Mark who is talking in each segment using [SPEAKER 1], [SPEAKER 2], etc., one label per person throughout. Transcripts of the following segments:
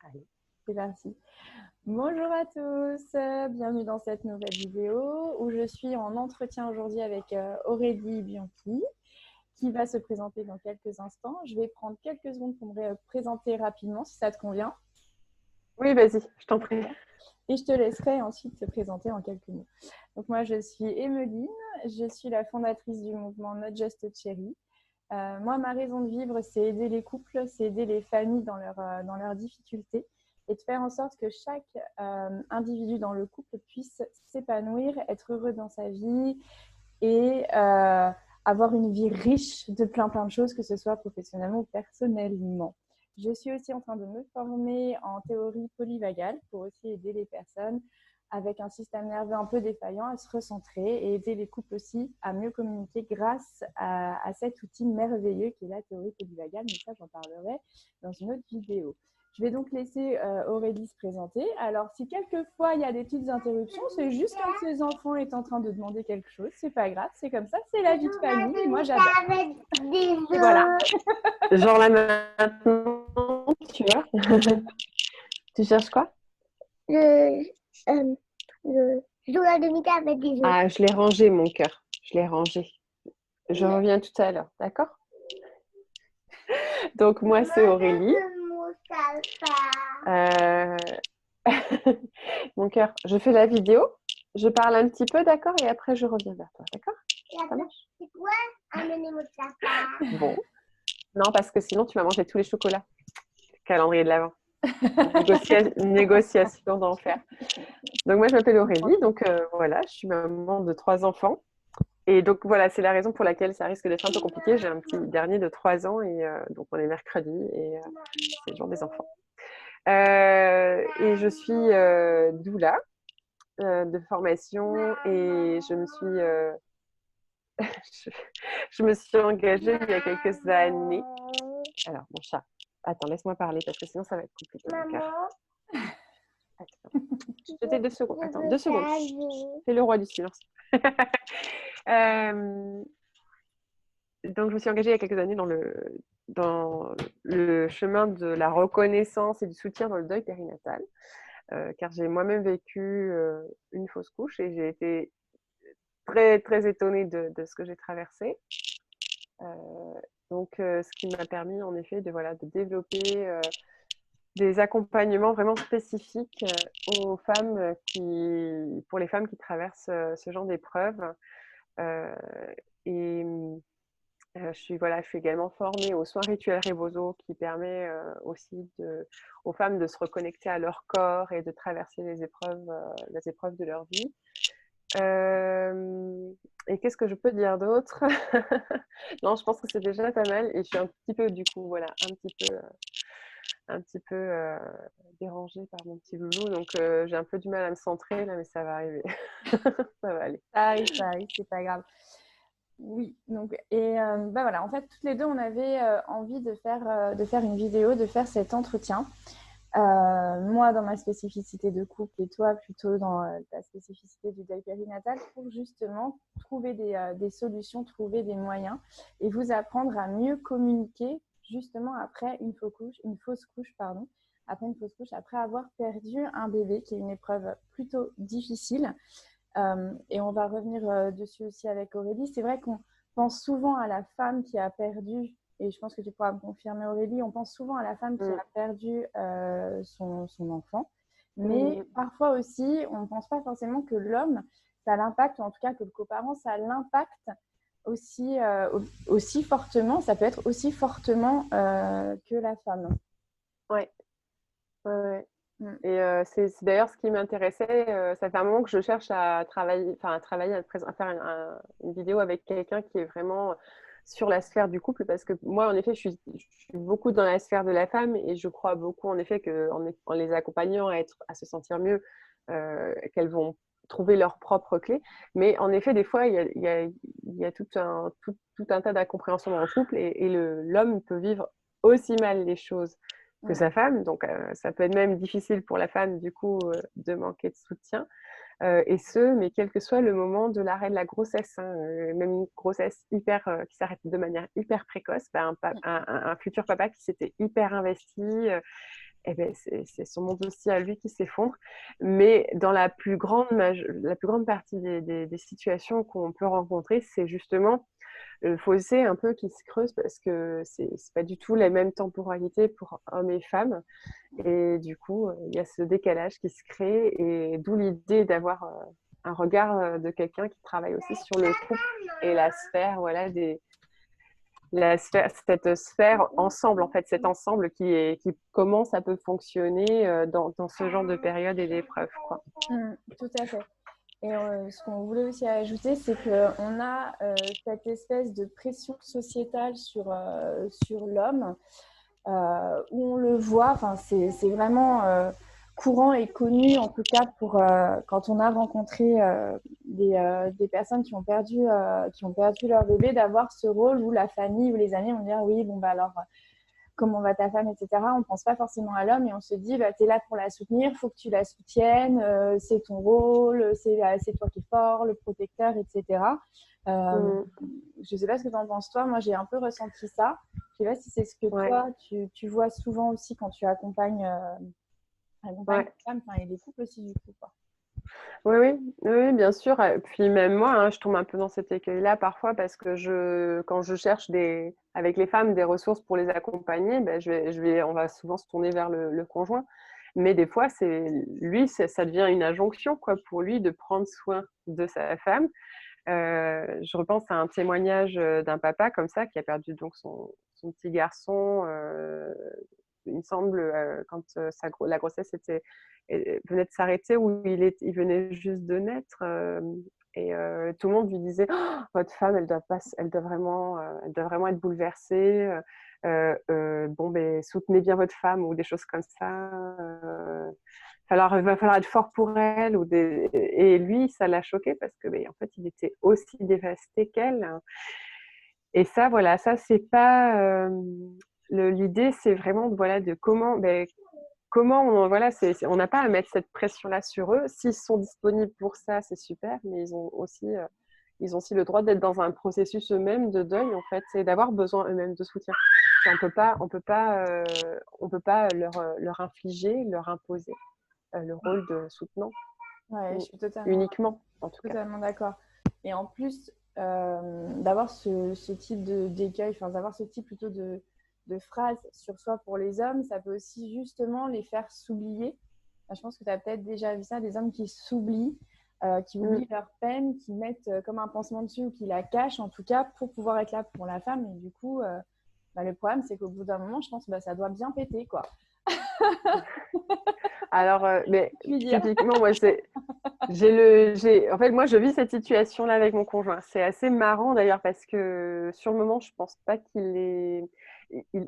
[SPEAKER 1] Allez, c'est parti. Bonjour à tous, bienvenue dans cette nouvelle vidéo où je suis en entretien aujourd'hui avec Aurélie Bianchi qui va se présenter dans quelques instants. Je vais prendre quelques secondes pour me présenter rapidement si ça te convient.
[SPEAKER 2] Oui, vas-y, je t'en prie.
[SPEAKER 1] Et je te laisserai ensuite te présenter en quelques mots. Donc moi, je suis Emeline, je suis la fondatrice du mouvement Not Just Cherry. Moi, ma raison de vivre, c'est aider les couples, c'est aider les familles dans leurs difficultés et de faire en sorte que chaque individu dans le couple puisse s'épanouir, être heureux dans sa vie et avoir une vie riche de plein de choses, que ce soit professionnellement ou personnellement. Je suis aussi en train de me former en théorie polyvagale pour aussi aider les personnes avec un système nerveux un peu défaillant à se recentrer et aider les couples aussi à mieux communiquer grâce à cet outil merveilleux qui est la théorie polyvagale. Mais ça, j'en parlerai dans une autre vidéo. Je vais donc laisser Aurélie se présenter. Alors, si quelquefois il y a des petites interruptions, c'est juste quand ses enfants est en train de demander quelque chose. C'est pas grave, c'est comme ça, c'est la vie de famille. Et moi, j'adore. Voilà.
[SPEAKER 2] Genre là maintenant, tu vois. Tu cherches quoi?
[SPEAKER 3] Le, le journal de Mika avec des œufs.
[SPEAKER 2] Ah, je l'ai rangé, mon cœur. Je l'ai rangé. Je reviens tout à l'heure, d'accord? Donc, moi, c'est Aurélie. Mon cœur, je fais la vidéo. Je parle un petit peu, d'accord? Et après, je reviens vers toi, d'accord? Ça marche?
[SPEAKER 3] C'est quoi amener mon papa?
[SPEAKER 2] Bon. Non, parce que sinon, tu vas manger tous les chocolats. Calendrier de l'Avent. Négociation d'enfer. Donc, moi, je m'appelle Aurélie. Donc, voilà, je suis maman de 3 enfants. Et donc, voilà, c'est la raison pour laquelle ça risque d'être un peu compliqué. J'ai un petit dernier de 3 ans et donc on est mercredi et c'est le jour des enfants. Et je suis doula de formation et je, je me suis engagée il y a quelques années. Alors, mon chat, attends, laisse-moi parler parce que sinon ça va être compliqué. Attends. Je t'ai 2 secondes. Attends, 2 secondes. C'est le roi du silence. Donc, je me suis engagée il y a quelques années dans le chemin de la reconnaissance et du soutien dans le deuil périnatal, car j'ai moi-même vécu une fausse couche et j'ai été très, très étonnée de ce que j'ai traversé. Donc, ce qui m'a permis, en effet, de développer des accompagnements vraiment spécifiques pour les femmes qui traversent ce genre d'épreuves. Et je suis également formée aux soins rituels Rebozo qui permet aussi aux femmes de se reconnecter à leur corps et de traverser les épreuves de leur vie. Et qu'est-ce que je peux dire d'autre? Non, je pense que c'est déjà pas mal et je suis un petit peu, du coup, voilà, un petit peu dérangée par mon petit loulou. Donc, j'ai un peu du mal à me centrer là, mais ça va arriver. Ça va aller.
[SPEAKER 1] Ça arrive, c'est pas grave. Oui, donc, et bah voilà, en fait, toutes les deux, on avait envie de faire une vidéo, de faire cet entretien. Moi, dans ma spécificité de couple et toi, plutôt dans ta spécificité du deuil périnatal, pour justement trouver des solutions, trouver des moyens et vous apprendre à mieux communiquer justement après une fausse couche, pardon, après une fausse couche, après avoir perdu un bébé, qui est une épreuve plutôt difficile. Et on va revenir dessus aussi avec Aurélie. C'est vrai qu'on pense souvent à la femme qui a perdu, et je pense que tu pourras me confirmer Aurélie, on pense souvent à la femme qui a perdu son enfant. Mais parfois aussi, on ne pense pas forcément que l'homme, ça l'impacte, ou en tout cas que le coparent, ça l'impacte aussi fortement, ça peut être aussi fortement que la femme.
[SPEAKER 2] Ouais. Ouais. Et c'est d'ailleurs ce qui m'intéressait. Ça fait un moment que je cherche à travailler, à faire une vidéo avec quelqu'un qui est vraiment sur la sphère du couple, parce que moi, en effet, je suis beaucoup dans la sphère de la femme et je crois beaucoup, en effet, en les accompagnant à se sentir mieux, qu'elles vont trouver leurs propres clés. Mais en effet, des fois, il y a tout un tas d'incompréhensions dans le couple et l'homme peut vivre aussi mal les choses que sa femme. Donc, ça peut être même difficile pour la femme, du coup, de manquer de soutien. Mais quel que soit le moment de l'arrêt de la grossesse, hein, même une grossesse qui s'arrête de manière hyper précoce, un futur papa qui s'était hyper investi eh ben, c'est son monde aussi à lui qui s'effondre. Mais dans la plus grande partie des situations qu'on peut rencontrer, c'est justement le fossé un peu qui se creuse parce que c'est pas du tout la même temporalité pour hommes et femmes. Et du coup, il y a ce décalage qui se crée et d'où l'idée d'avoir un regard de quelqu'un qui travaille aussi sur le couple et la sphère, voilà, cette sphère ensemble, en fait, cet ensemble comment ça peut fonctionner dans ce genre de période et d'épreuve, quoi.
[SPEAKER 1] Tout à fait. Et ce qu'on voulait aussi ajouter, c'est qu'on a cette espèce de pression sociétale sur l'homme, où on le voit, c'est vraiment courant et connu, en tout cas quand on a rencontré des personnes qui ont perdu leur bébé, d'avoir ce rôle où la famille ou les amis vont dire oui, bon, bah alors comment va ta femme, etc. On ne pense pas forcément à l'homme et on se dit, bah, tu es là pour la soutenir, il faut que tu la soutiennes, c'est ton rôle, c'est toi qui es fort, le protecteur, etc. Je ne sais pas ce que tu en penses toi, moi j'ai un peu ressenti ça. Je ne sais pas si c'est ce que toi, tu vois souvent aussi quand tu accompagnes les femmes, et les couples aussi du coup, quoi.
[SPEAKER 2] Oui, bien sûr. Et puis même moi, je tombe un peu dans cet écueil-là parfois parce que quand je cherche avec les femmes des ressources pour les accompagner, ben, on va souvent se tourner vers le conjoint. Mais des fois, ça devient une injonction, quoi, pour lui de prendre soin de sa femme. Je repense à un témoignage d'un papa comme ça qui a perdu donc son petit garçon. Il me semble quand la grossesse venait de s'arrêter ou il venait juste de naître et tout le monde lui disait oh, votre femme elle doit vraiment être bouleversée bon ben soutenez bien votre femme ou des choses comme ça il va falloir être fort pour elle et lui ça l'a choqué parce que en fait il était aussi dévasté qu'elle et ça voilà ça c'est pas l'idée c'est vraiment de comment on n'a pas à mettre cette pression-là sur eux. S'ils sont disponibles pour ça, c'est super, mais ils ont aussi le droit d'être dans un processus eux-mêmes de deuil, en fait, et d'avoir besoin eux-mêmes de soutien. On peut pas leur infliger, leur imposer le rôle de soutenant.
[SPEAKER 1] Ouais, je suis
[SPEAKER 2] uniquement, en tout cas.
[SPEAKER 1] Totalement d'accord. Et en plus, d'avoir ce type d'écueil, d'avoir ce type plutôt de phrases sur soi pour les hommes, ça peut aussi justement les faire s'oublier. Je pense que tu as peut-être déjà vu ça, des hommes qui s'oublient, qui oublient leur peine, qui mettent comme un pansement dessus ou qui la cachent en tout cas pour pouvoir être là pour la femme. Et du coup, le problème, c'est qu'au bout d'un moment, je pense que ça doit bien péter, quoi.
[SPEAKER 2] Alors, mais typiquement, moi, en fait, moi, je vis cette situation-là avec mon conjoint. C'est assez marrant d'ailleurs parce que sur le moment, je pense pas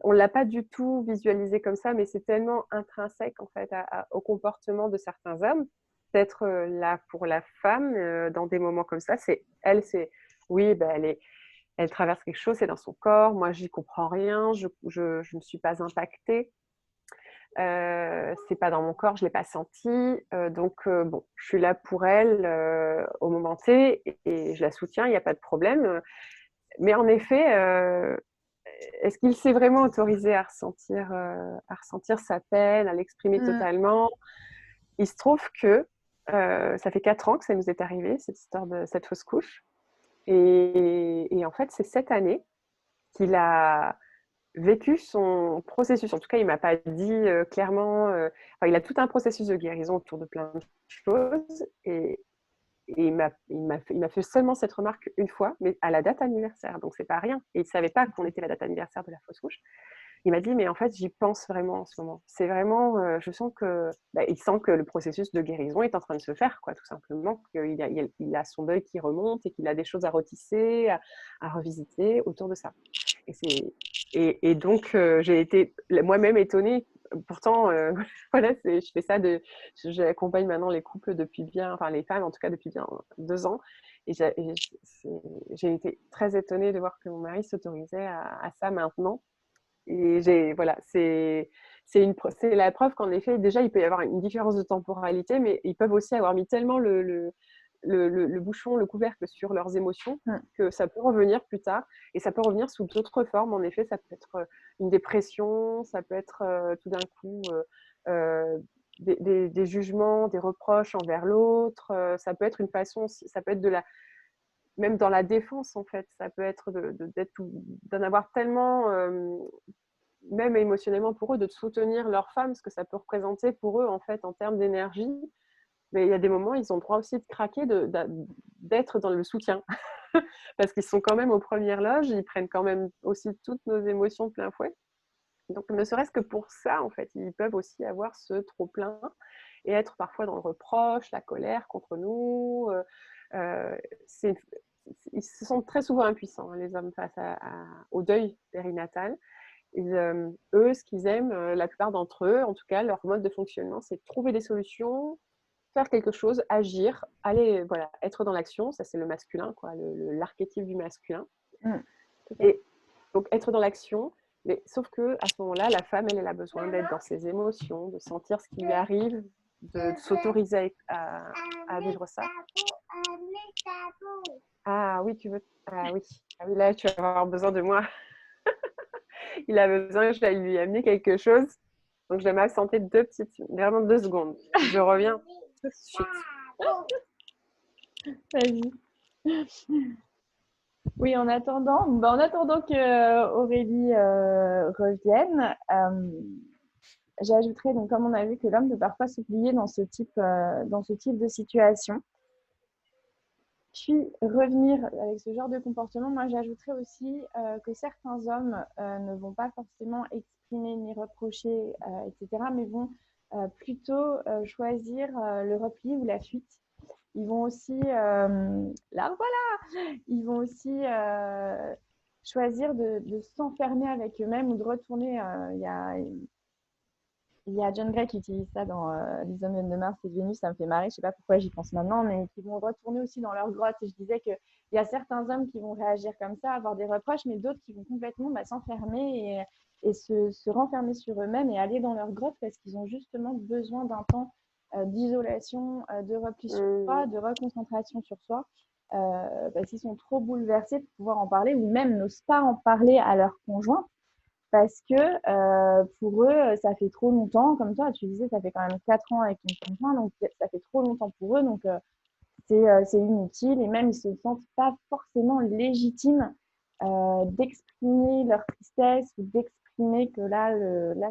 [SPEAKER 2] on l'a pas du tout visualisé comme ça, mais c'est tellement intrinsèque en fait au comportement de certains hommes. D'être là pour la femme dans des moments comme ça, oui, elle traverse quelque chose, c'est dans son corps. Moi, j'y comprends rien, je ne suis pas impactée. C'est pas dans mon corps, je l'ai pas senti, donc bon, je suis là pour elle au moment T et je la soutiens, il n'y a pas de problème. Mais en effet, est-ce qu'il s'est vraiment autorisé à ressentir sa peine, à l'exprimer totalement? Il se trouve que ça fait 4 ans que ça nous est arrivé, cette histoire de cette fausse couche, et en fait, c'est cette année qu'il a vécu son processus. En tout cas, il ne m'a pas dit clairement. Il a tout un processus de guérison autour de plein de choses. Et il m'a fait seulement cette remarque une fois, mais à la date anniversaire. Donc, c'est pas rien. Et il ne savait pas qu'on était la date anniversaire de la fausse couche. Il m'a dit, mais en fait, j'y pense vraiment en ce moment. C'est vraiment, je sens il sent que le processus de guérison est en train de se faire, quoi, tout simplement. Il a son deuil qui remonte et qu'il a des choses à retisser, à revisiter autour de ça. Et donc, j'ai été moi-même étonnée. Pourtant, voilà, je fais ça j'accompagne maintenant les couples les femmes en tout cas depuis bien 2 ans. Et j'ai été très étonnée de voir que mon mari s'autorisait à ça maintenant. Et c'est la preuve qu'en effet, déjà, il peut y avoir une différence de temporalité, mais ils peuvent aussi avoir mis tellement le bouchon, le couvercle sur leurs émotions, que ça peut revenir plus tard. Et ça peut revenir sous d'autres formes. En effet, ça peut être une dépression, ça peut être tout d'un coup des jugements, des reproches envers l'autre. Ça peut être une façon, ça peut être même dans la défense en fait, ça peut être d'en avoir tellement, même émotionnellement pour eux, de soutenir leur femme, ce que ça peut représenter pour eux en fait en termes d'énergie. Mais il y a des moments, ils ont le droit aussi de craquer, d'être dans le soutien. Parce qu'ils sont quand même aux premières loges, ils prennent quand même aussi toutes nos émotions de plein fouet. Donc, ne serait-ce que pour ça, en fait, ils peuvent aussi avoir ce trop-plein et être parfois dans le reproche, la colère contre nous. Ils se sentent très souvent impuissants, les hommes, face au deuil périnatal. Eux, ce qu'ils aiment, la plupart d'entre eux, en tout cas, leur mode de fonctionnement, c'est de trouver des solutions, faire quelque chose, agir, aller, voilà, être dans l'action. Ça, c'est le masculin, quoi, l'archétype du masculin. Et donc, être dans l'action, mais sauf que à ce moment-là, la femme, elle a besoin d'être dans ses émotions, de sentir ce qui lui arrive, de s'autoriser à vivre ça. Ah oui, tu veux. Ah oui. Ah oui, là, tu vas avoir besoin de moi. Il a besoin que j'aille lui amener quelque chose. Donc, je vais m'absenter vraiment 2 secondes. Je reviens tout de suite.
[SPEAKER 1] Vas-y. Oui, en attendant que Aurélie revienne, j'ajouterais, donc, comme on a vu, que l'homme peut parfois s'oublier dans ce type de situation. Puis revenir avec ce genre de comportement, moi j'ajouterais aussi que certains hommes ne vont pas forcément exprimer ni reprocher, etc., mais vont plutôt choisir le repli ou la fuite. Ils vont aussi, ils vont aussi choisir de s'enfermer avec eux-mêmes ou de retourner. Il y a John Gray qui utilise ça dans Les hommes viennent de Mars et de Vénus, ça me fait marrer, je ne sais pas pourquoi j'y pense maintenant, mais qui vont retourner aussi dans leur grotte. Et je disais qu'il y a certains hommes qui vont réagir comme ça, avoir des reproches, mais d'autres qui vont complètement s'enfermer et se renfermer sur eux-mêmes et aller dans leur grotte parce qu'ils ont justement besoin d'un temps d'isolation, de repli sur soi, de reconcentration sur soi, parce qu'ils sont trop bouleversés de pouvoir en parler ou même n'osent pas en parler à leur conjoint. Parce que pour eux, ça fait trop longtemps, comme toi, tu disais, ça fait quand même 4 ans avec ton conjoint, donc ça fait trop longtemps pour eux, donc c'est inutile, et même ils se sentent pas forcément légitimes d'exprimer leur tristesse ou d'exprimer que là,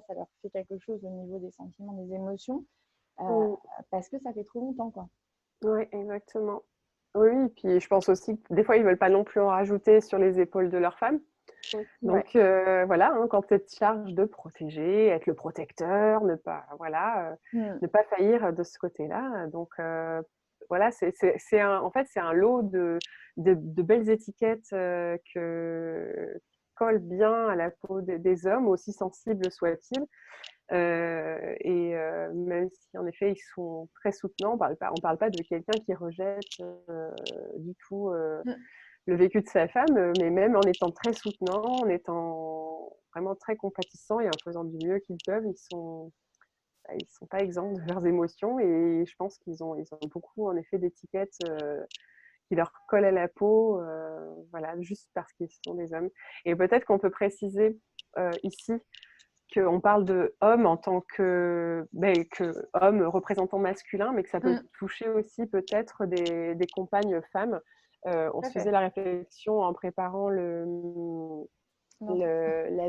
[SPEAKER 1] ça leur fait quelque chose au niveau des sentiments, des émotions, parce que ça fait trop longtemps, quoi.
[SPEAKER 2] Oui, exactement. Oui, et puis je pense aussi que des fois, ils ne veulent pas non plus en rajouter sur les épaules de leur femme. Donc voilà, hein, quand tu es charge de protéger, être le protecteur, ne pas faillir de ce côté-là. Donc voilà, en fait, c'est un lot de belles étiquettes qui collent bien à la peau des hommes, aussi sensibles soient-ils. Même si en effet ils sont très soutenants, on parle pas de quelqu'un qui rejette du tout le vécu de sa femme, mais même en étant très soutenant, en étant vraiment très compatissant et en faisant du mieux qu'ils peuvent, ils sont pas exempts de leurs émotions, et je pense qu'ils ont beaucoup en effet d'étiquettes qui leur collent à la peau, voilà, juste parce qu'ils sont des hommes. Et peut-être qu'on peut préciser ici qu'on parle de homme en tant que homme représentant masculin, mais que ça peut toucher aussi peut-être des compagnes femmes. On se faisait la réflexion en préparant la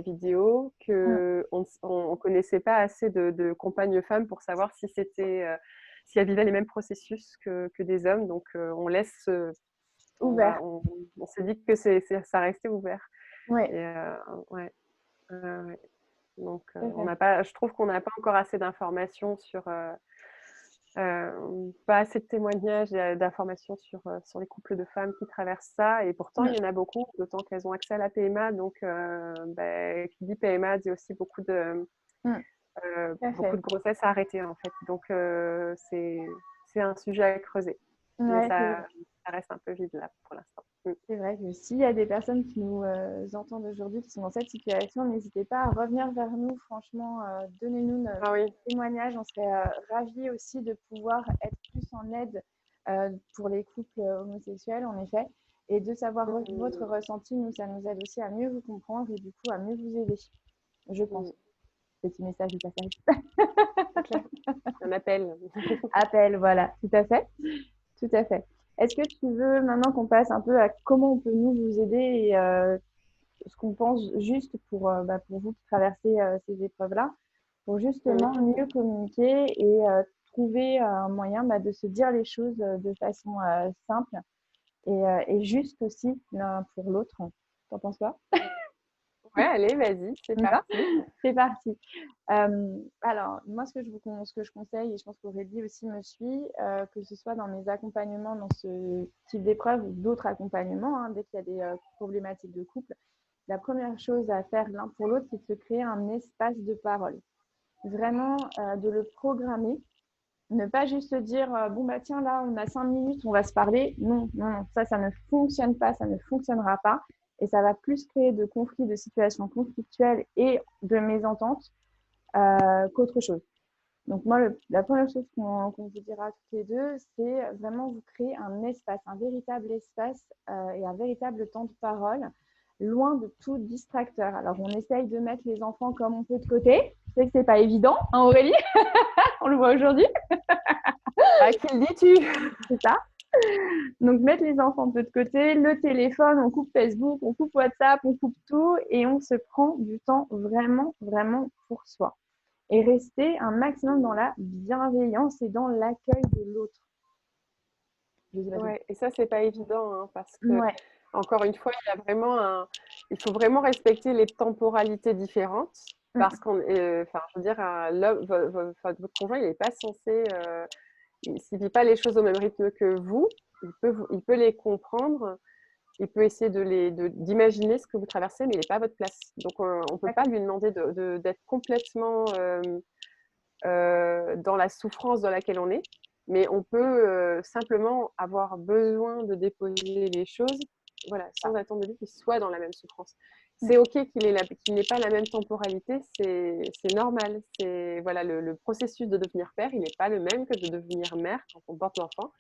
[SPEAKER 2] vidéo qu'on ne connaissait pas assez de compagnes femmes pour savoir si elles vivaient les mêmes processus que des hommes. Donc on laisse
[SPEAKER 1] ouvert.
[SPEAKER 2] On s'est dit que ça restait ouvert.
[SPEAKER 1] Ouais.
[SPEAKER 2] Et, donc, je trouve qu'on n'a pas encore assez d'informations sur, pas assez de témoignages et d'informations sur les couples de femmes qui traversent ça. Et pourtant, il y en a beaucoup, d'autant qu'elles ont accès à la PMA. Donc, qui dit PMA dit aussi beaucoup de grossesses à arrêter, en fait. Donc, c'est un sujet à creuser. Mais ça reste un peu vide là pour l'instant.
[SPEAKER 1] C'est vrai que s'il y a des personnes qui nous entendent aujourd'hui qui sont dans cette situation, n'hésitez pas à revenir vers nous. Franchement, donnez-nous nos témoignages. On serait ravis aussi de pouvoir être plus en aide pour les couples homosexuels, en effet. Et de savoir votre ressenti, nous, ça nous aide aussi à mieux vous comprendre et du coup à mieux vous aider, je pense. Petit message de passage.
[SPEAKER 2] C'est clair. Un appel.
[SPEAKER 1] Appel, voilà, tout à fait. Tout à fait. Est-ce que tu veux maintenant qu'on passe un peu à comment on peut nous vous aider et ce qu'on pense juste pour vous qui traversez ces épreuves-là, pour justement mieux communiquer et trouver un moyen de se dire les choses de façon simple et juste aussi l'un pour l'autre. T'en penses quoi?
[SPEAKER 2] Ouais, allez, vas-y, c'est parti.
[SPEAKER 1] C'est parti. Alors, moi, ce que je conseille, et je pense qu'Aurélie aussi me suit, que ce soit dans mes accompagnements dans ce type d'épreuve ou d'autres accompagnements, hein, dès qu'il y a des problématiques de couple, la première chose à faire l'un pour l'autre, c'est de se créer un espace de parole. Vraiment, de le programmer. Ne pas juste dire, bon, bah tiens, là, on a 5 minutes, on va se parler. Non, non, non, ça ne fonctionne pas, ça ne fonctionnera pas. Et ça va plus créer de conflits, de situations conflictuelles et de mésententes qu'autre chose. Donc moi, la première chose qu'on vous dira toutes les deux, c'est vraiment vous créer un espace, un véritable espace et un véritable temps de parole, loin de tout distracteur. Alors on essaye de mettre les enfants comme on peut de côté. Je sais que c'est pas évident, hein Aurélie? On le voit aujourd'hui.
[SPEAKER 2] À qui le dis-tu?
[SPEAKER 1] C'est ça. Donc mettre les enfants de côté, le téléphone, on coupe Facebook, on coupe WhatsApp, on coupe tout et on se prend du temps vraiment, vraiment pour soi. Et rester un maximum dans la bienveillance et dans l'accueil de l'autre.
[SPEAKER 2] Ouais, et ça, c'est pas évident, hein, parce que,
[SPEAKER 1] Ouais.
[SPEAKER 2] encore une fois, il faut vraiment respecter les temporalités différentes, parce qu'on, enfin, je veux dire, votre conjoint, il n'est pas censé, s'il vit pas les choses au même rythme que vous, il peut les comprendre, il peut essayer d'imaginer ce que vous traversez, mais il n'est pas à votre place. Donc, on ne peut pas lui demander d'être complètement dans la souffrance dans laquelle on est, mais on peut simplement avoir besoin de déposer les choses, voilà, sans attendre de lui qu'il soit dans la même souffrance. C'est OK qu'il n'ait pas la même temporalité, c'est normal. Voilà, le processus de devenir père, il n'est pas le même que de devenir mère quand on porte l'enfant.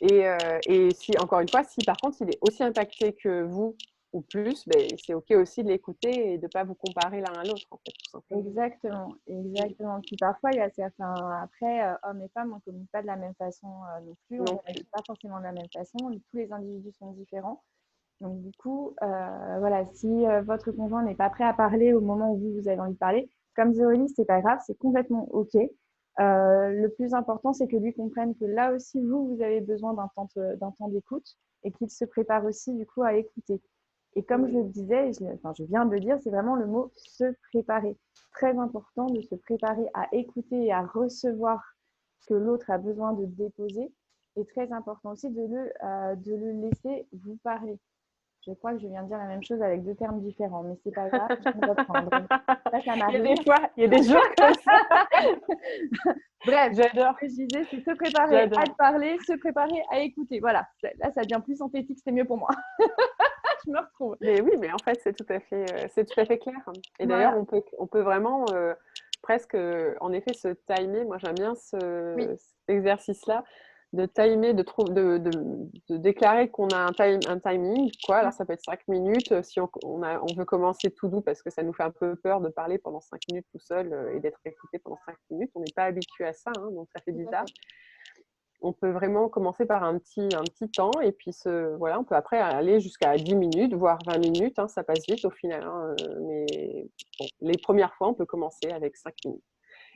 [SPEAKER 2] Et si, encore une fois, si par contre il est aussi impacté que vous ou plus, ben, c'est OK aussi de l'écouter et de ne pas vous comparer l'un à l'autre, en fait, tout simplement.
[SPEAKER 1] Exactement, exactement. Puis parfois, il y a certains, après, hommes et femmes, on ne communique pas de la même façon non plus, on ne réagit pas forcément de la même façon, tous les individus sont différents. Donc du coup, voilà, si votre conjoint n'est pas prêt à parler au moment où vous avez envie de parler, comme Zéolie, c'est pas grave, c'est complètement OK. Le plus important, c'est que lui comprenne que là aussi, vous avez besoin d'un temps d'écoute et qu'il se prépare aussi du coup à écouter. Et comme je le disais, je viens de le dire, c'est vraiment le mot se préparer. Très important de se préparer à écouter et à recevoir ce que l'autre a besoin de déposer. Et très important aussi de le laisser vous parler. Je crois que je viens de dire la même chose avec deux termes différents, mais c'est pas grave, je vais reprendre. Ça m'arrive.
[SPEAKER 2] Il y a des jours comme ça.
[SPEAKER 1] Bref,
[SPEAKER 2] j'adore.
[SPEAKER 1] Ce que je disais, c'est se préparer à te parler, se préparer à écouter. Voilà, là, ça devient plus synthétique, c'est mieux pour moi. Je me retrouve.
[SPEAKER 2] Mais oui, mais en fait, c'est tout à fait clair. Et d'ailleurs, on peut vraiment presque, en effet, se timer. Moi, j'aime bien cet exercice-là, de timer, de déclarer qu'on a un timing, quoi. Alors, ça peut être 5 minutes. Si on veut commencer tout doux, parce que ça nous fait un peu peur de parler pendant 5 minutes tout seul et d'être écouté pendant 5 minutes. On n'est pas habitué à ça, hein, donc ça fait bizarre. On peut vraiment commencer par un petit temps et puis voilà, on peut après aller jusqu'à 10 minutes, voire 20 minutes, hein, ça passe vite au final. Hein, mais bon, les premières fois, on peut commencer avec 5 minutes.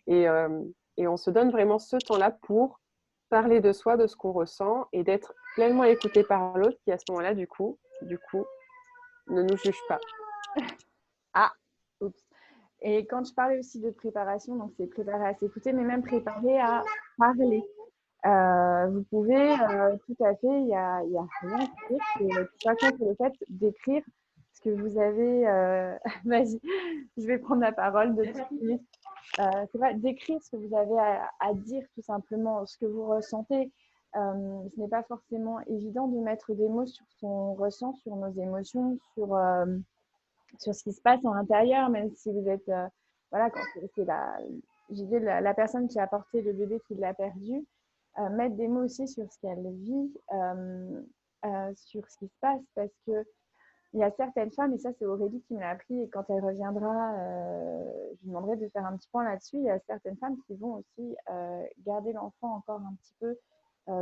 [SPEAKER 2] Et on se donne vraiment ce temps-là pour parler de soi, de ce qu'on ressent et d'être pleinement écouté par l'autre qui, à ce moment-là, du coup, ne nous juge pas.
[SPEAKER 1] Ah, oups. Et quand je parlais aussi de préparation, donc c'est préparer à s'écouter, mais même préparer à parler. Vous pouvez tout à fait, il y a rien de pire que pas contre le fait d'écrire ce que vous avez. Vas-y, je vais prendre la parole de 10 minutes. C'est pas d'écrire ce que vous avez à dire, tout simplement, ce que vous ressentez. Ce n'est pas forcément évident de mettre des mots sur ce qu'on ressent, sur nos émotions, sur ce qui se passe en l'intérieur, même si vous êtes. Voilà, quand c'est la personne qui a porté le bébé qui l'a perdu. Mettre des mots aussi sur ce qu'elle vit, sur ce qui se passe, parce que il y a certaines femmes, et ça c'est Aurélie qui me l'a appris, et quand elle reviendra, je lui demanderai de faire un petit point là-dessus. Il y a certaines femmes qui vont aussi garder l'enfant encore un petit peu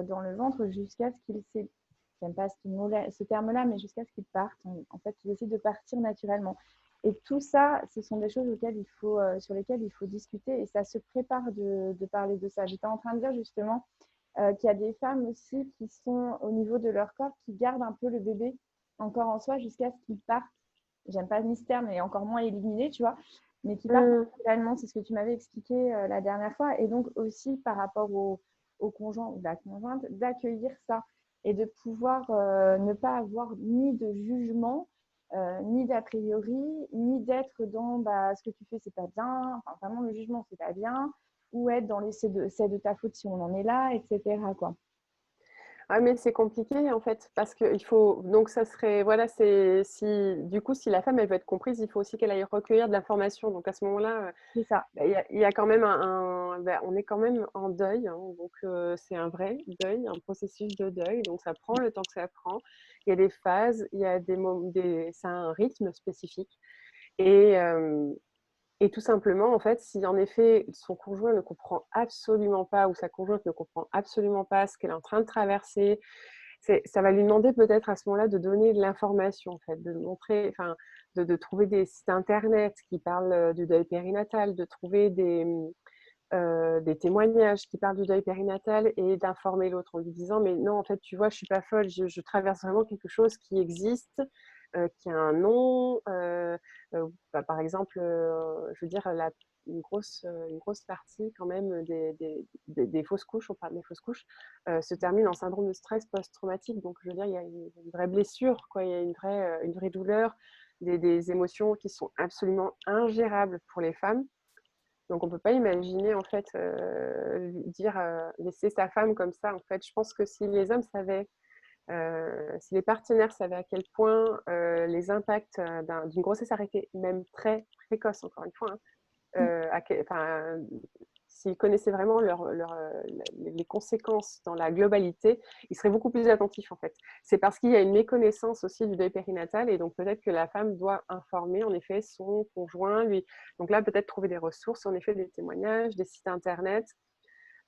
[SPEAKER 1] dans le ventre jusqu'à ce qu'il s'est, j'aime pas ce terme-là, mais jusqu'à ce qu'il parte. En fait, il décide de partir naturellement. Et tout ça, ce sont des choses sur lesquelles il faut discuter, et ça se prépare de parler de ça. J'étais en train de dire justement qu'il y a des femmes aussi qui sont au niveau de leur corps, qui gardent un peu le bébé encore en soi jusqu'à ce qu'il parte. J'aime pas le mystère, mais encore moins éliminé, tu vois, mais qui partent naturellement. C'est ce que tu m'avais expliqué la dernière fois. Et donc aussi par rapport au conjoint ou la conjointe, d'accueillir ça et de pouvoir ne pas avoir ni de jugement, ni d'a priori, ni d'être dans bah, ce que tu fais, c'est pas bien, enfin, vraiment le jugement, c'est pas bien, ou être dans les c'est de ta faute si on en est là, etc. quoi.
[SPEAKER 2] Ah, mais c'est compliqué en fait, parce qu'il faut. Donc, ça serait. Voilà, c'est. Si, du coup, si la femme, elle veut être comprise, il faut aussi qu'elle aille recueillir de l'information. Donc, à ce moment-là,
[SPEAKER 1] C'est ça.
[SPEAKER 2] il y a quand même on est quand même en deuil. Hein, donc, c'est un vrai deuil, un processus de deuil. Donc, ça prend le temps que ça prend. Il y a des phases, il y a des moments. Ça a un rythme spécifique. Et. Et tout simplement, en fait, si en effet son conjoint ne comprend absolument pas ou sa conjointe ne comprend absolument pas ce qu'elle est en train de traverser, ça va lui demander peut-être à ce moment-là de donner de l'information, en fait, de montrer, enfin, trouver des sites internet qui parlent du deuil périnatal, de trouver des témoignages qui parlent du deuil périnatal et d'informer l'autre en lui disant mais non, en fait, tu vois, je suis pas folle, je traverse vraiment quelque chose qui existe, qui a un nom. Bah, par exemple, je veux dire, une grosse partie quand même des fausses couches, on parle des fausses couches, se termine en syndrome de stress post-traumatique. Donc, je veux dire, il y a une vraie blessure, quoi, il y a une vraie douleur, des émotions qui sont absolument ingérables pour les femmes. Donc, on ne peut pas imaginer, en fait, laisser sa femme comme ça. En fait, je pense que si les hommes savaient, si les partenaires savaient à quel point les impacts d'une grossesse arrêtée, même très précoce, encore une fois, s'ils connaissaient vraiment les conséquences dans la globalité, ils seraient beaucoup plus attentifs en fait. C'est parce qu'il y a une méconnaissance aussi du deuil périnatal et donc peut-être que la femme doit informer en effet son conjoint, lui. Donc là, peut-être trouver des ressources, en effet des témoignages, des sites internet,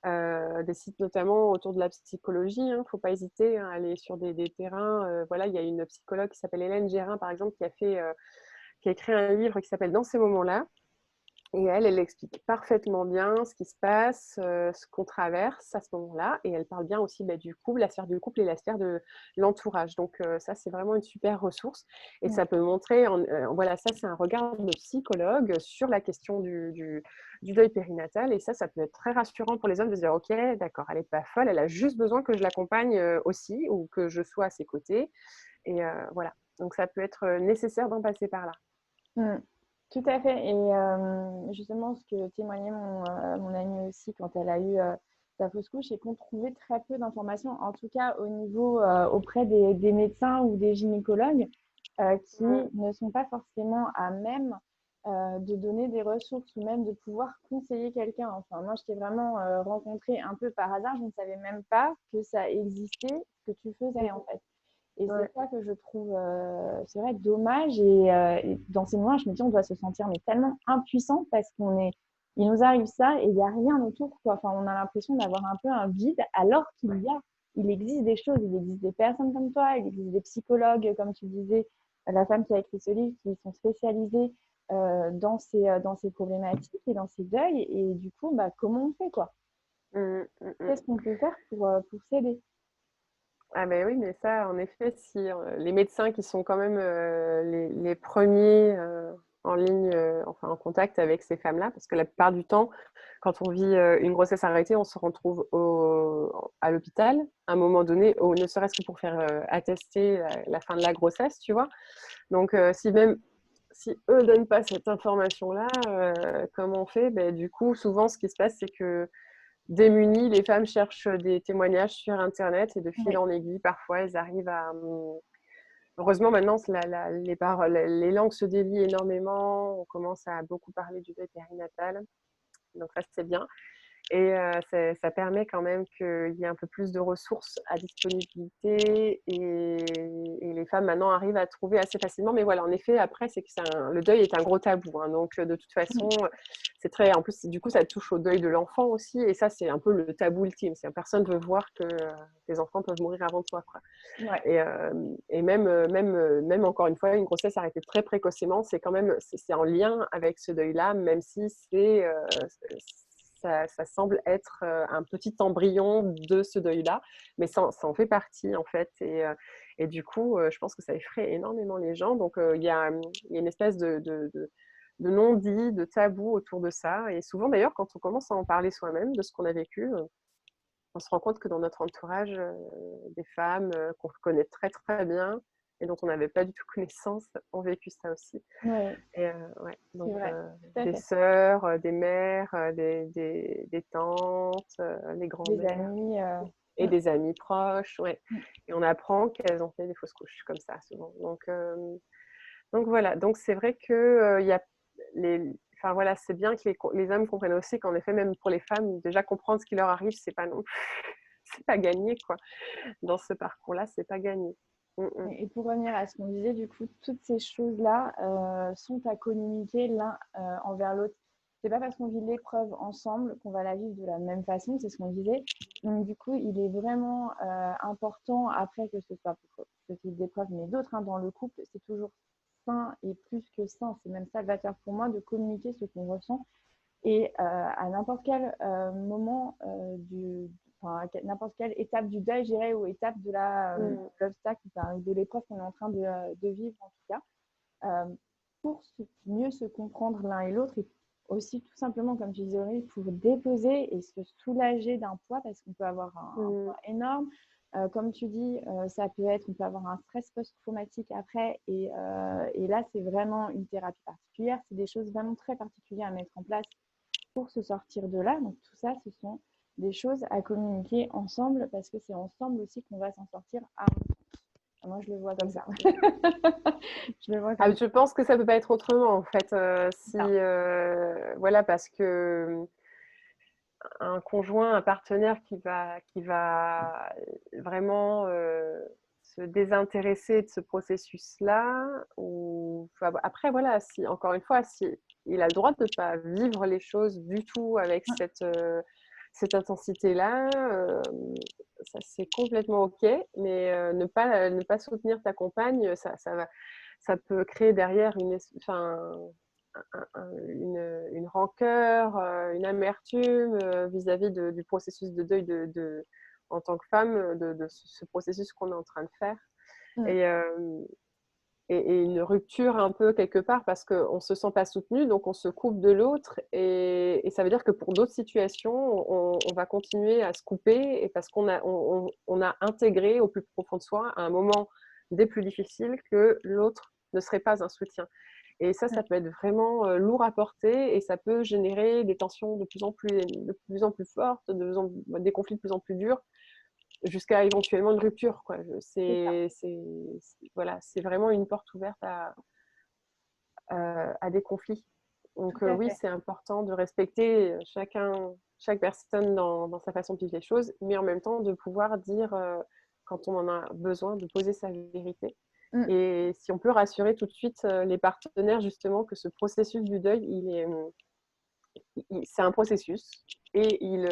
[SPEAKER 2] des sites notamment autour de la psychologie. Il ne faut pas hésiter à aller sur des terrains. Voilà, il y a une psychologue qui s'appelle Hélène Gérin, par exemple, qui a écrit un livre qui s'appelle Dans ces moments-là. Et elle explique parfaitement bien ce qui se passe, ce qu'on traverse à ce moment-là. Et elle parle bien aussi du couple, la sphère du couple et la sphère de l'entourage. Donc ça, c'est vraiment une super ressource. Et ça peut montrer, voilà, ça c'est un regard de psychologue sur la question du deuil périnatal. Et ça peut être très rassurant pour les hommes de se dire, ok, d'accord, elle n'est pas folle, elle a juste besoin que je l'accompagne aussi ou que je sois à ses côtés. Et voilà, donc ça peut être nécessaire d'en passer par là.
[SPEAKER 1] Tout à fait. Et justement, ce que témoignait mon amie aussi quand elle a eu sa fausse couche, c'est qu'on trouvait très peu d'informations, en tout cas au niveau auprès des médecins ou des gynécologues qui ne sont pas forcément à même de donner des ressources ou même de pouvoir conseiller quelqu'un. Enfin, moi, je t'ai vraiment rencontré un peu par hasard. Je ne savais même pas que ça existait, ce que tu faisais en fait. Et c'est ça que je trouve, c'est vrai, dommage. Et dans ces moments, je me dis, on doit se sentir mais tellement impuissant parce il nous arrive ça et il n'y a rien autour, quoi. Enfin, on a l'impression d'avoir un peu un vide, alors il existe des choses, il existe des personnes comme toi, il existe des psychologues, comme tu disais, la femme qui a écrit ce livre, qui sont spécialisés dans ces problématiques et dans ces deuils. Et du coup, bah, comment on fait, quoi? Qu'est-ce qu'on peut faire pour s'aider?
[SPEAKER 2] Ah ben oui, mais ça, en effet, si les médecins qui sont quand même les premiers en ligne, enfin en contact avec ces femmes-là, parce que la plupart du temps, quand on vit une grossesse arrêtée, on se retrouve à l'hôpital, à un moment donné, ne serait-ce que pour faire attester la fin de la grossesse, tu vois. Donc, si eux ne donnent pas cette information-là, comment on fait? Ben, du coup, souvent, ce qui se passe, c'est que démunies, les femmes cherchent des témoignages sur Internet et de fil en aiguille, parfois, elles arrivent à... Heureusement, maintenant, les langues se délient énormément. On commence à beaucoup parler du deuil périnatal. Donc ça, c'est bien. Et ça permet quand même qu'il y ait un peu plus de ressources à disponibilité et les femmes maintenant arrivent à trouver assez facilement. Mais voilà, en effet, après, c'est que le deuil est un gros tabou. Hein, donc, de toute façon, c'est très. En plus, du coup, ça touche au deuil de l'enfant aussi. Et ça, c'est un peu le tabou ultime. Personne ne veut voir que tes enfants peuvent mourir avant toi, quoi.
[SPEAKER 1] Ouais.
[SPEAKER 2] Et même encore une fois, une grossesse arrêtée très précocement, c'est quand même c'est en lien avec ce deuil-là, même si ça semble être un petit embryon de ce deuil-là, mais ça en fait partie en fait. Et du coup, je pense que ça effraie énormément les gens. Donc, il y a une espèce de non-dit, de tabou autour de ça. Et souvent, d'ailleurs, quand on commence à en parler soi-même de ce qu'on a vécu, on se rend compte que dans notre entourage, des femmes qu'on connaît très très bien et dont on n'avait pas du tout connaissance ont vécu ça aussi.
[SPEAKER 1] Ouais.
[SPEAKER 2] Et ouais, donc
[SPEAKER 1] des
[SPEAKER 2] sœurs, des mères, des tantes, des grands-mères.
[SPEAKER 1] Des amis.
[SPEAKER 2] Et des amis proches, ouais.
[SPEAKER 1] Mm.
[SPEAKER 2] Et on apprend qu'elles ont fait des fausses couches comme ça souvent. Donc voilà, donc c'est vrai que il y a enfin voilà, c'est bien que les hommes comprennent aussi qu'en effet, même pour les femmes, déjà comprendre ce qui leur arrive, c'est pas non c'est pas gagné quoi. Dans ce parcours-là, c'est pas gagné.
[SPEAKER 1] Et pour revenir à ce qu'on disait, du coup, toutes ces choses-là sont à communiquer l'un envers l'autre. C'est pas parce qu'on vit l'épreuve ensemble qu'on va la vivre de la même façon, c'est ce qu'on disait. Donc, du coup, il est vraiment important, après que ce soit pour ce type d'épreuve, mais d'autres, hein, dans le couple, c'est toujours sain et plus que sain. C'est même salvateur pour moi de communiquer ce qu'on ressent. Et à n'importe quel moment enfin, n'importe quelle étape du deuil, je dirais, ou étape de l'obstacle, enfin, de l'épreuve qu'on est en train de vivre en tout cas, pour mieux se comprendre l'un et l'autre et aussi tout simplement, comme tu disais, pour déposer et se soulager d'un poids parce qu'on peut avoir un poids énorme. Comme tu dis, on peut avoir un stress post-traumatique après et là, c'est vraiment une thérapie particulière. C'est des choses vraiment très particulières à mettre en place pour se sortir de là. Donc tout ça, ce sont des choses à communiquer ensemble parce que c'est ensemble aussi qu'on va s'en sortir. Moi, je le vois comme ça. Je le vois comme
[SPEAKER 2] je pense que ça peut pas être autrement en fait. Voilà, parce que un conjoint, un partenaire qui va vraiment se désintéresser de ce processus-là, ou après voilà, si encore une fois, si il a le droit de ne pas vivre les choses du tout avec cette intensité-là, ça c'est complètement ok, mais ne pas soutenir ta compagne, ça peut créer derrière une rancœur, une amertume vis-à-vis du processus de deuil en tant que femme, de ce processus qu'on est en train de faire. Et, une rupture un peu quelque part parce qu'on ne se sent pas soutenu, donc on se coupe de l'autre. Et ça veut dire que pour d'autres situations, on va continuer à se couper et parce qu'on a intégré au plus profond de soi, à un moment des plus difficiles, que l'autre ne serait pas un soutien. Et ça peut être vraiment lourd à porter et ça peut générer des tensions de plus en plus fortes, des conflits de plus en plus durs, jusqu'à éventuellement une rupture, quoi. Voilà, c'est vraiment une porte ouverte à des conflits. Donc oui, c'est important de respecter chaque personne dans sa façon de vivre les choses, mais en même temps de pouvoir dire quand on en a besoin, de poser sa vérité. Et si on peut rassurer tout de suite les partenaires justement que ce processus du deuil, c'est un processus et il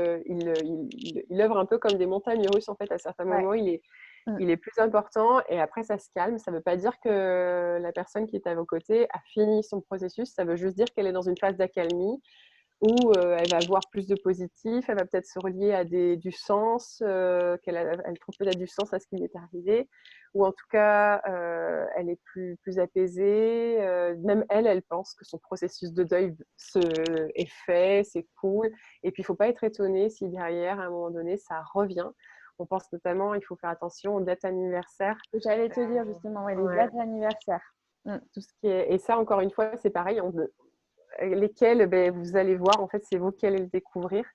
[SPEAKER 2] œuvre un peu comme des montagnes russes en fait. À certains moments, il est plus important et après ça se calme. Ça ne veut pas dire que la personne qui est à vos côtés a fini son processus, ça veut juste dire qu'elle est dans une phase d'accalmie où elle va voir plus de positif, elle va peut-être se relier à du sens, elle trouve peut-être du sens à ce qui lui est arrivé, ou en tout cas, elle est plus apaisée. Même elle pense que son processus de deuil est fait, c'est cool. Et puis, il ne faut pas être étonné si derrière, à un moment donné, ça revient. On pense notamment, il faut faire attention aux dates anniversaires.
[SPEAKER 1] J'allais te dire justement, les dates anniversaires.
[SPEAKER 2] Tout ce qui est... Et ça, encore une fois, c'est pareil. Lesquels vous allez voir, en fait, c'est vous qui allez le découvrir.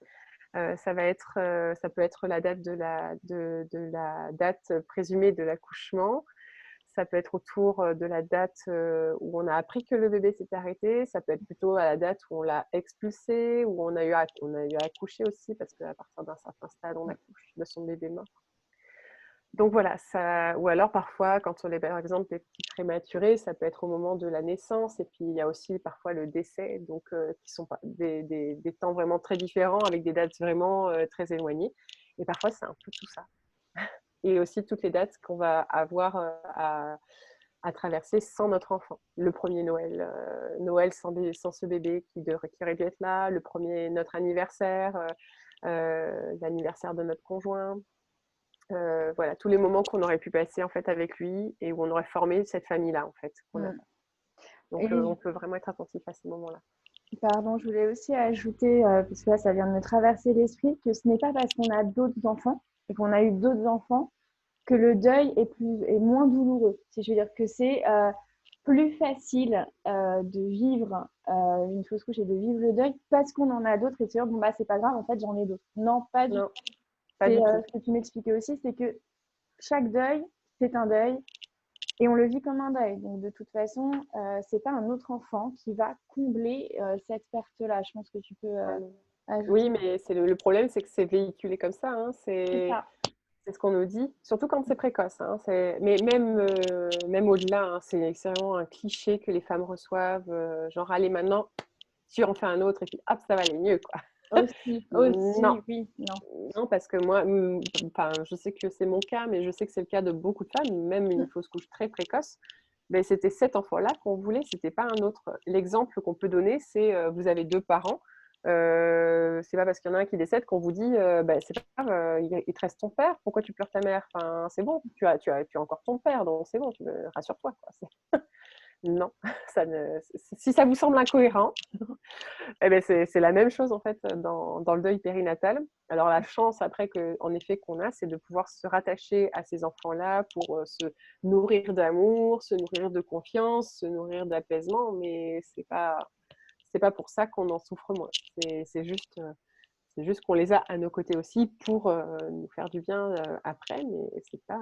[SPEAKER 2] Ça peut être la date de la date présumée de l'accouchement. ça peut être autour de la date où on a appris que le bébé s'était arrêté, ça peut être plutôt à la date où on l'a expulsé, où on a eu à accoucher aussi, parce qu'à partir d'un certain stade, on accouche de son bébé mort. Donc voilà, ça, ou alors parfois, quand on est par exemple des petits prématurés, ça peut être au moment de la naissance, et puis il y a aussi parfois le décès, donc qui sont des temps vraiment très différents, avec des dates vraiment très éloignées. Et parfois, c'est un peu tout ça. Et aussi toutes les dates qu'on va avoir à traverser sans notre enfant. Le premier Noël, Noël sans ce bébé qui aurait dû être là, notre anniversaire, l'anniversaire de notre conjoint. Voilà, tous les moments qu'on aurait pu passer en fait avec lui et où on aurait formé cette famille-là en fait. Donc on peut vraiment être attentif à ces moments-là.
[SPEAKER 1] Pardon, je voulais aussi ajouter, parce que là ça vient de me traverser l'esprit, que ce n'est pas parce qu'on a d'autres enfants et qu'on a eu d'autres enfants que le deuil est moins douloureux. Je veux dire que c'est plus facile de vivre une fausse couche et de vivre le deuil parce qu'on en a d'autres et de se dire bon bah c'est pas grave, en fait j'en ai d'autres. Non, pas du tout. Ce que tu m'expliquais aussi, c'est que chaque deuil, c'est un deuil et on le vit comme un deuil. Donc de toute façon, c'est pas un autre enfant qui va combler cette perte-là. Je pense que tu peux ajouter.
[SPEAKER 2] Oui, mais le problème, c'est que c'est véhiculé comme ça. Hein.
[SPEAKER 1] C'est ça.
[SPEAKER 2] C'est ce qu'on nous dit, surtout quand c'est précoce. Hein. Mais même au-delà, hein, c'est vraiment un cliché que les femmes reçoivent. Genre, allez, maintenant, tu en fais un autre et puis hop, ça va aller mieux, quoi.
[SPEAKER 1] Aussi,
[SPEAKER 2] non.
[SPEAKER 1] Oui, non.
[SPEAKER 2] Non, parce que moi, je sais que c'est mon cas, mais je sais que c'est le cas de beaucoup de femmes, même une fausse couche très précoce. Mais c'était cet enfant-là qu'on voulait, c'était pas un autre. L'exemple qu'on peut donner, c'est vous avez deux parents. C'est pas parce qu'il y en a un qui décède qu'on vous dit c'est pas grave, il te reste ton père, pourquoi tu pleures ta mère? Enfin, c'est bon, tu as encore ton père, donc c'est bon, rassure-toi. Non, si ça vous semble incohérent, eh ben c'est la même chose en fait dans le deuil périnatal. Alors la chance après en effet qu'on a, c'est de pouvoir se rattacher à ces enfants-là pour se nourrir d'amour, se nourrir de confiance, se nourrir d'apaisement, mais c'est pas pour ça qu'on en souffre moins. C'est juste qu'on les a à nos côtés aussi pour nous faire du bien après, mais c'est pas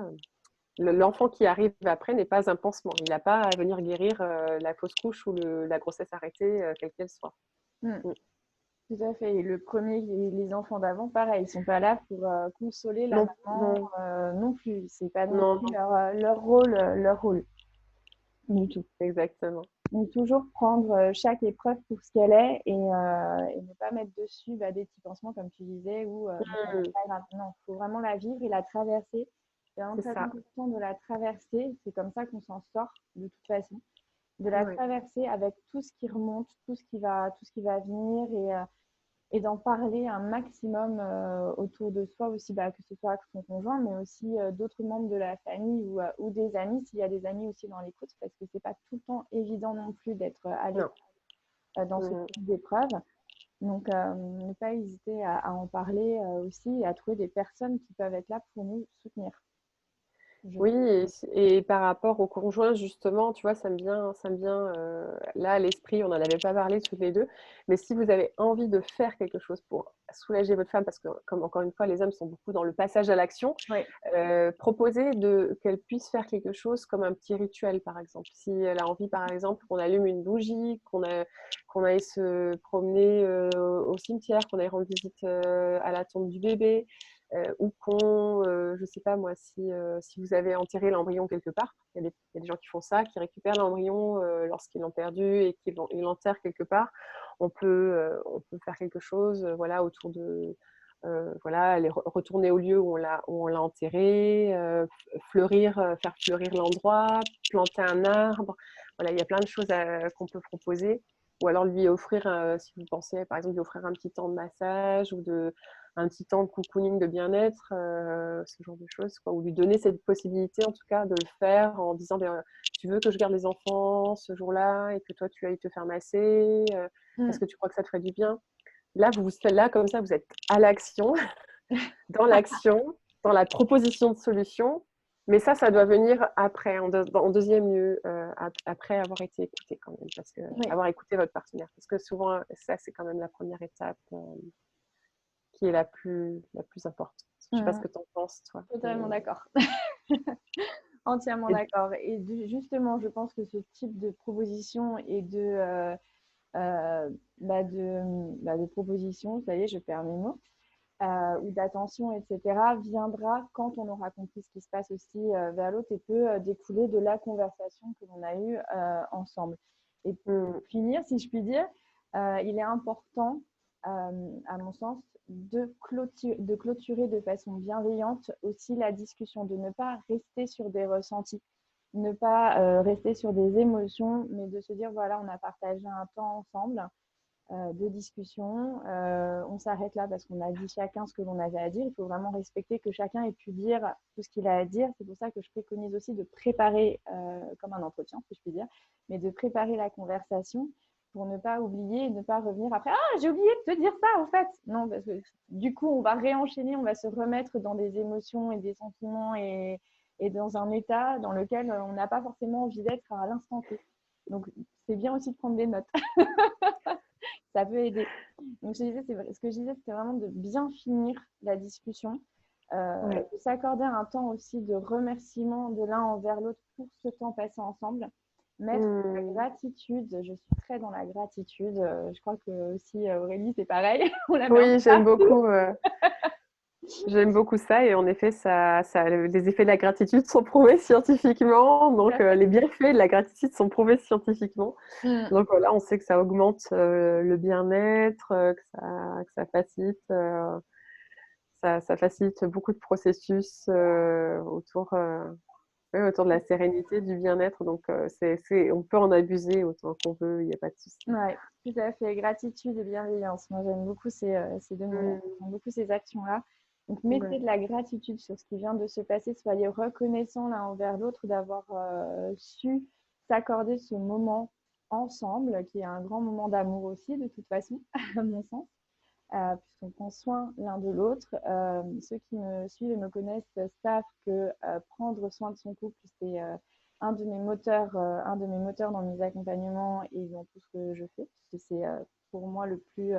[SPEAKER 2] l'enfant qui arrive après n'est pas un pansement. Il n'a pas à venir guérir la fausse couche ou la grossesse arrêtée, quelle qu'elle soit.
[SPEAKER 1] Tout à fait. Et les enfants d'avant, pareil, ils ne sont pas là pour consoler la maman non plus. C'est pas non plus leur rôle. Du tout.
[SPEAKER 2] Exactement.
[SPEAKER 1] Donc toujours prendre chaque épreuve pour ce qu'elle est et ne pas mettre dessus des petits pansements comme tu disais ou c'est pas grave. Non, il faut vraiment la vivre et la traverser. C'est vraiment très important de la traverser. C'est comme ça qu'on s'en sort de toute façon. De la traverser avec tout ce qui remonte, tout ce qui va venir et d'en parler un maximum autour de soi aussi, que ce soit avec son conjoint, mais aussi d'autres membres de la famille ou des amis, s'il y a des amis aussi dans l'écoute, parce que c'est pas tout le temps évident non plus d'être à l'écoute dans ce type d'épreuve. Donc, ne pas hésiter à en parler aussi et à trouver des personnes qui peuvent être là pour nous soutenir.
[SPEAKER 2] Oui, et par rapport au conjoint, justement, tu vois, ça me vient là à l'esprit, on n'en avait pas parlé toutes les deux, mais si vous avez envie de faire quelque chose pour soulager votre femme, parce que comme encore une fois, les hommes sont beaucoup dans le passage à l'action, proposez qu'elle puisse faire quelque chose comme un petit rituel, par exemple. Si elle a envie, par exemple, qu'on allume une bougie, qu'on aille se promener au cimetière, qu'on aille rendre visite à la tombe du bébé, ou je ne sais pas moi, si vous avez enterré l'embryon quelque part, il y a des gens qui font ça, qui récupèrent l'embryon lorsqu'ils l'ont perdu et qu'ils l'enterrent quelque part. On peut faire quelque chose autour de... aller retourner au lieu où on l'a enterré, faire fleurir l'endroit, planter un arbre. Voilà, il y a plein de choses qu'on peut proposer. Ou alors lui offrir, si vous pensez par exemple, lui offrir un petit temps de massage ou un petit temps de cocooning, de bien-être, ce genre de choses, quoi. Ou lui donner cette possibilité en tout cas de le faire en disant tu veux que je garde les enfants ce jour-là et que toi tu ailles te faire masser, parce que tu crois que ça te ferait du bien. Là, comme ça, vous êtes à l'action, dans l'action, dans la proposition de solution. Mais ça doit venir après, en deuxième lieu, après avoir été écouté quand même, parce que avoir écouté votre partenaire. Parce que souvent, ça, c'est quand même la première étape qui est la plus importante. Je ne sais pas ce que tu en penses, toi.
[SPEAKER 1] Totalement d'accord. Entièrement d'accord. Et justement, je pense que ce type de proposition et de proposition, ça y est, je perds mes mots, ou d'attention, etc., viendra quand on aura compris ce qui se passe aussi vers l'autre et peut découler de la conversation que l'on a eue ensemble. Et pour finir, si je puis dire, il est important, à mon sens, de clôturer de façon bienveillante aussi la discussion, de ne pas rester sur des ressentis, ne pas rester sur des émotions, mais de se dire, voilà, on a partagé un temps ensemble de discussion. On s'arrête là parce qu'on a dit chacun ce que l'on avait à dire. Il faut vraiment respecter que chacun ait pu dire tout ce qu'il a à dire. C'est pour ça que je préconise aussi de préparer, comme un entretien, si je puis dire, mais de préparer la conversation pour ne pas oublier et ne pas revenir après. Ah, j'ai oublié de te dire ça, en fait. Non, parce que du coup, on va réenchaîner, on va se remettre dans des émotions et des sentiments et dans un état dans lequel on n'a pas forcément envie d'être à l'instant T. Donc, c'est bien aussi de prendre des notes. Ça peut aider. Donc, ce que je disais, c'était vraiment de bien finir la discussion, de s'accorder un temps aussi de remerciement de l'un envers l'autre pour ce temps passé ensemble. Mettre la gratitude, je suis très dans la gratitude. Je crois que aussi Aurélie, c'est pareil. On la met
[SPEAKER 2] Oui, j'aime
[SPEAKER 1] partout.
[SPEAKER 2] beaucoup. J'aime beaucoup ça et en effet, les effets de la gratitude sont prouvés scientifiquement. Donc, les bienfaits de la gratitude sont prouvés scientifiquement. Donc, voilà, on sait que ça augmente le bien-être, que ça facilite, ça facilite beaucoup de processus autour de la sérénité, du bien-être. Donc, on peut en abuser autant qu'on veut, il n'y a pas de souci.
[SPEAKER 1] Oui, tout à fait. Gratitude et bienveillance. Moi, j'aime beaucoup ces deux mots-là. J'aime beaucoup ces actions-là. Donc, mettez de la gratitude sur ce qui vient de se passer. Soyez reconnaissants l'un envers l'autre d'avoir su s'accorder ce moment ensemble, qui est un grand moment d'amour aussi, de toute façon, à mon sens, puisqu'on prend soin l'un de l'autre. Ceux qui me suivent et me connaissent savent que prendre soin de son couple, c'est un de mes moteurs dans mes accompagnements et dans tout ce que je fais. Parce que c'est pour moi le plus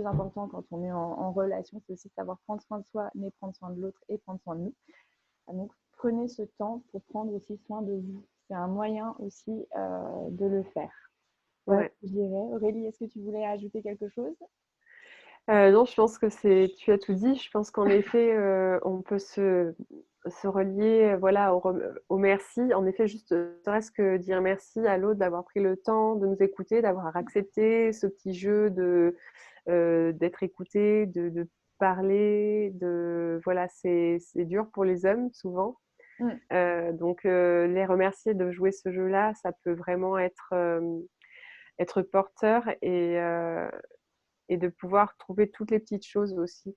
[SPEAKER 1] important quand on est en relation, c'est aussi savoir prendre soin de soi, mais prendre soin de l'autre et prendre soin de nous. Donc, prenez ce temps pour prendre aussi soin de vous. C'est un moyen aussi de le faire. Voilà ce que je dirais. Aurélie, est-ce que tu voulais ajouter quelque chose ?
[SPEAKER 2] Non, je pense que tu as tout dit. Je pense qu'en effet, on peut se relier voilà, au merci. En effet, juste serait-ce que dire merci à l'autre d'avoir pris le temps de nous écouter, d'avoir accepté ce petit jeu d'être écouté, de parler. Voilà, c'est dur pour les hommes souvent. Donc, les remercier de jouer ce jeu-là, ça peut vraiment être porteur et de pouvoir trouver toutes les petites choses aussi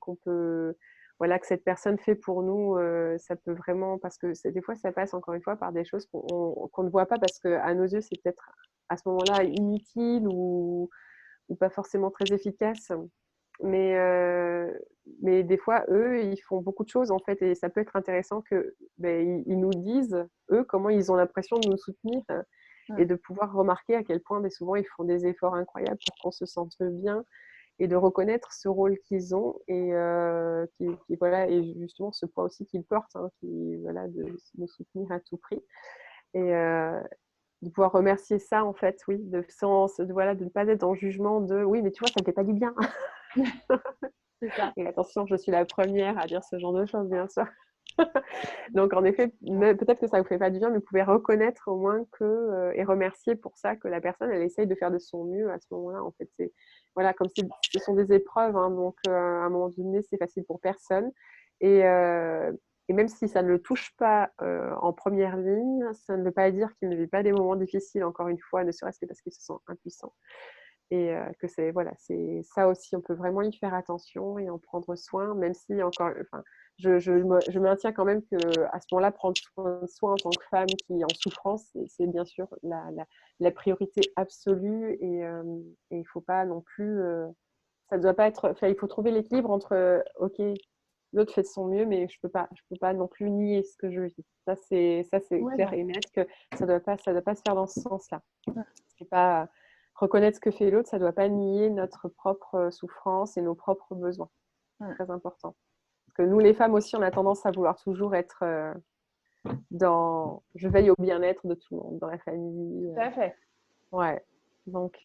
[SPEAKER 2] voilà, que cette personne fait pour nous. Ça peut vraiment, parce que des fois, ça passe encore une fois par des choses qu'on ne voit pas parce qu'à nos yeux, c'est peut-être à ce moment-là inutile ou pas forcément très efficace. Mais des fois, eux, ils font beaucoup de choses en fait, et ça peut être intéressant qu'ils nous disent, eux, comment ils ont l'impression de nous soutenir et de pouvoir remarquer à quel point souvent ils font des efforts incroyables pour qu'on se sente bien et de reconnaître ce rôle qu'ils ont et voilà, et justement ce poids aussi qu'ils portent, hein, voilà, de nous soutenir à tout prix. Et de pouvoir remercier ça, en fait, oui, voilà, de ne pas être dans le jugement de oui, mais tu vois, ça ne fait pas du bien.
[SPEAKER 1] C'est ça.
[SPEAKER 2] Et attention, je suis la première à dire ce genre de choses, bien sûr. Donc, en effet, peut-être que ça ne vous fait pas du bien, mais vous pouvez reconnaître au moins et remercier pour ça que la personne, elle essaye de faire de son mieux à ce moment-là. En fait, voilà, comme ce sont des épreuves, hein, donc à un moment donné, c'est facile pour personne. Et même si ça ne le touche pas en première ligne, ça ne veut pas dire qu'il ne vit pas des moments difficiles, encore une fois, ne serait-ce que parce qu'il se sent impuissant. Et que voilà, c'est ça aussi, on peut vraiment y faire attention et en prendre soin, même si je maintiens quand même qu'à ce moment-là, prendre soin de soi en tant que femme qui est en souffrance, c'est bien sûr la priorité absolue et il ne faut pas non plus, ça doit pas être, il faut trouver l'équilibre entre, ok, l'autre fait de son mieux, mais je peux pas non plus nier ce que je vis. Ça, c'est clair et net que ça doit pas se faire dans ce sens-là. C'est pas reconnaître ce que fait l'autre, ça ne doit pas nier notre propre souffrance et nos propres besoins. C'est très important. Parce que nous, les femmes aussi, on a tendance à vouloir toujours être je veille au bien-être de tout le monde dans la famille.
[SPEAKER 1] Tout à fait.
[SPEAKER 2] Ouais. Donc,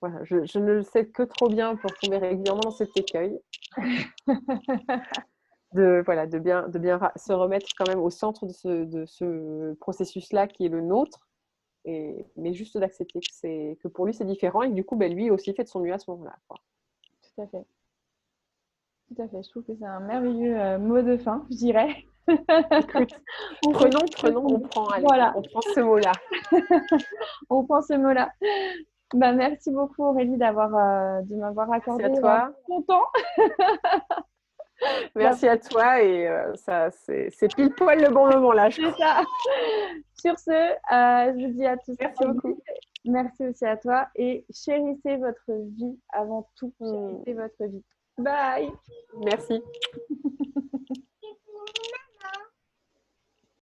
[SPEAKER 2] voilà, je ne le sais que trop bien pour tomber régulièrement dans cet écueil. De bien se remettre quand même au centre de ce processus-là qui est le nôtre, mais juste d'accepter que pour lui c'est différent et que du coup, lui aussi fait de son mieux à ce moment-là.
[SPEAKER 1] Tout à fait. Tout à fait. Je trouve que c'est un merveilleux mot de fin, je dirais.
[SPEAKER 2] Écoute, prenons, on prend ce mot-là.
[SPEAKER 1] On prend ce mot-là. Merci beaucoup Aurélie de m'avoir accordé ton temps.
[SPEAKER 2] Merci à toi et c'est pile poil le bon moment là.
[SPEAKER 1] C'est ça. Sur ce, je dis à tous.
[SPEAKER 2] Merci beaucoup.
[SPEAKER 1] Merci aussi à toi et chérissez votre vie avant tout. Chérissez votre vie. Bye.
[SPEAKER 2] Merci.